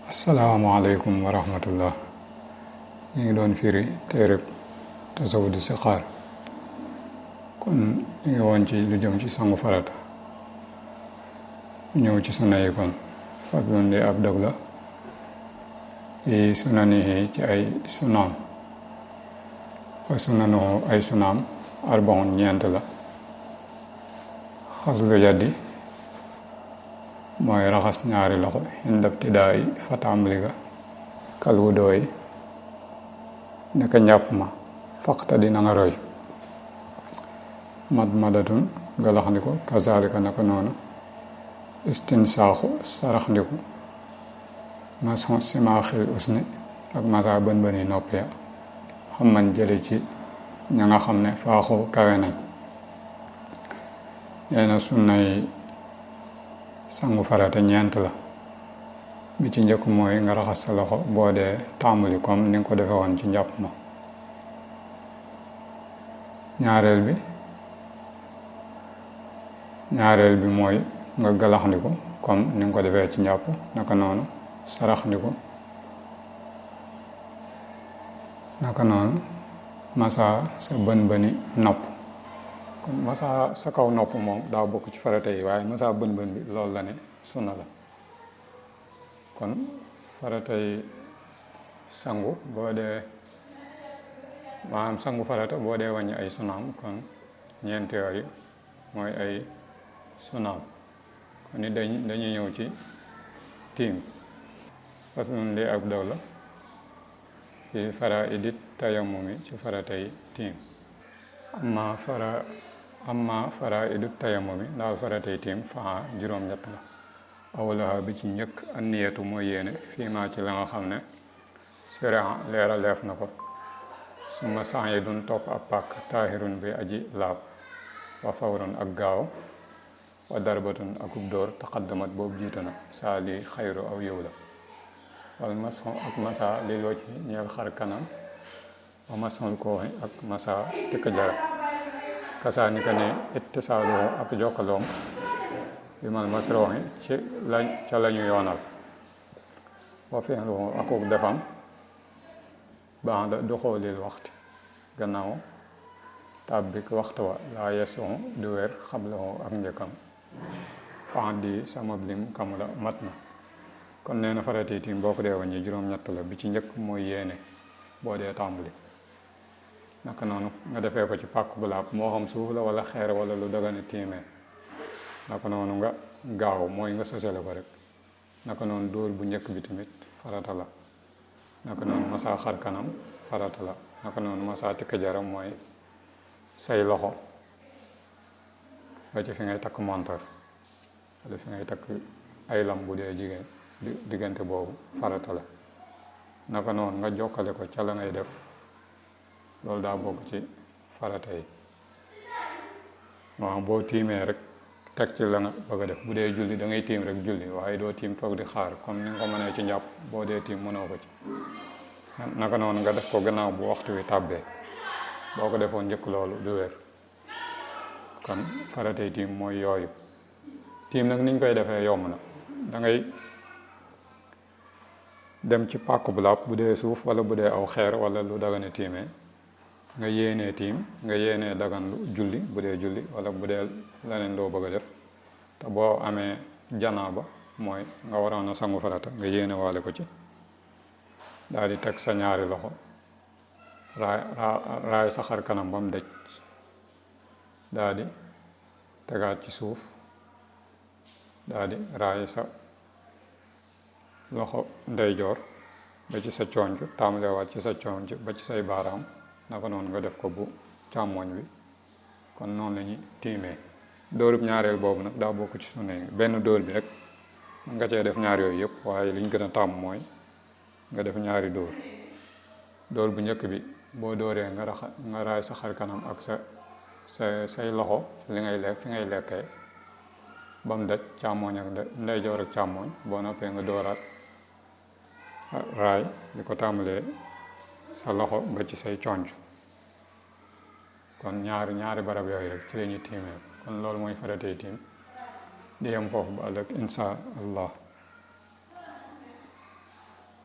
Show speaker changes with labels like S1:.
S1: asalaamaaleykum wa rahmatullah. ñu ngi doon firi téereb tasawudu sixaar. kon ñu ngi woon ci lu jëm ci sangu farata. ñëw ci sunna yi kon faslun li ab dog la yi sunanihi ci ay sunaam. fa sunanuhu ay sunaam arbaun ñeent la. xaslu yaddi mooy raxas ñaari loxo indab tidaayi fa tàmbali ga kal wudooy neka njàpp ma faqta dina nga roy mad madatun galaxndiku kazalika naka noonu istinsaaxu saraxndiku mason simaaxil usni ak masa bën bëni nopp ya xam man jële ci ña nga xam ne faaxu kawe nañ. nee na sunnay sangu farata ñeent la. bi ci njëkk mooy nga raxas sa loxo boo dee tàmbali comme ni nga ko defe woon ci njàpp ma. ñaareel bi mooy nga galaxndiku comme ni nga ko defee ci njàpp naka noonu saraxndiku naka noonu masa sa bën bëni nopp. kon masa sa kaw nopp moom daa bokk ci farata yi waaye masa bën bën bi loolu la ne sunna la. kon faratay sangu boo dee maanaam sangu farata boo dee wàññi ay sunaam kon ñeent yooyu mooy ay sunaam. kon ni dañuy ñëw ci tiim parce que nun lii ak daw la ci fara idit tayammumi ci faratay tiim amma fara idit tayammumi ndaal faratay tiim fa juróom-ñett la. awalaha bi ci njëkk anniyatu mooy yéene fii maa ci la nga xam ne sura leera leef na ko suma sax yi dun topp ab pàkk taahirun bi aji laab wa fawrun ak gaaw wa darbatun akub dóor taqaddamat boobu jiitu na saa li xayru aw yow la. wal mason ak masa li loo ci ñeel xar kanam wa mason kooxi ak masa tikk jara kasaa ni ka ne ittisaaluhu ak jokkaloom bi mal masroxi ci ca lañu yoonal wa fi'luhu akuk defam ba'da duxoolil waxti gannaaw tàbbik waxtu wa laa yesoxu du wér xablahu ak njëkkam fan di sama lim kamu la mat na. kon nee na farati tiim boo ko dee wàññi juróom-ñett la. bi ci njëkk mooy yéene boo dee tàmbali naka noonu nga defee ko ci pàkk bu laab moo xam suuf la wala xeer wala lu dagane tiimee. naka noonu nga gaaw mooy nga sosale ko rek. naka noonu dóor bu njëkk bi tamit farata la. naka noonu masa xar kanam farata la. naka noonu masa tikk jaram mooy say loxo ba ci fi ngay takk montar wala fi ngay takk ay lam bu dee jigéen diggante boobu farata la. naka noonu nga jokkale ko ca la ngay def loolu daa bokk ci farata yi. waaw boo tiimee rek teg ci la nga bëgg a def bu dee julli da ngay tiim rek julli waaye doo tiim toog di xaar comme ni nga ko mënee ci njàpp boo dee tiim mënoo ko ci. naka noonu nga def ko gannaaw bu waxtu wi tàbbee boo ko defoon njëkk loolu du wér. kon faratay tiim mooy yooyu. tiim nag niñ koy defee yomb na. da ngay dem ci pàkk bu laab bu dee suuf wala bu dee aw xeer wala lu dagane tiimee nga yéenee tiim nga yéenee dagan julli bu dee julli wala bu dee leneen loo bëgg a def. te boo amee janaaba mooy nga waroon a sangu farata nga yéene waale ko ci daal di teg sa ñaari loxo raay sa xar kanam ba mu daj daal di tegaat ci suuf daal di raay sa loxo ndeyjoor ba ci sa conc tàmbalewaat ci sa conc ba ci say baaraam naka noonu nga def ko bu càmmoñ bi. kon noonu la ñuy tiimee. dóorub ñaareel boobu nag daa bokk ci sunna yi. benn dóor bi rek nga cee def ñaar yooyu yëpp waaye liñ gën a tàmm mooy nga def ñaari dóor. dóor bu njëkk bi boo dóoree nga raay sa xar kanam ak say loxo li ngay lekk fi ngay lekkee ba mu daj càmmoñ ak ndeyjoor ak càmmoñ boo noppee nga dóoraat raay di ko tàmbalee sa loxo ba ci say conc. kon ñaari barab yooyu rek ci la ñuy tiimee. kon loolu mooy faratay tiim di yem foofu ba ëllëg insha allah.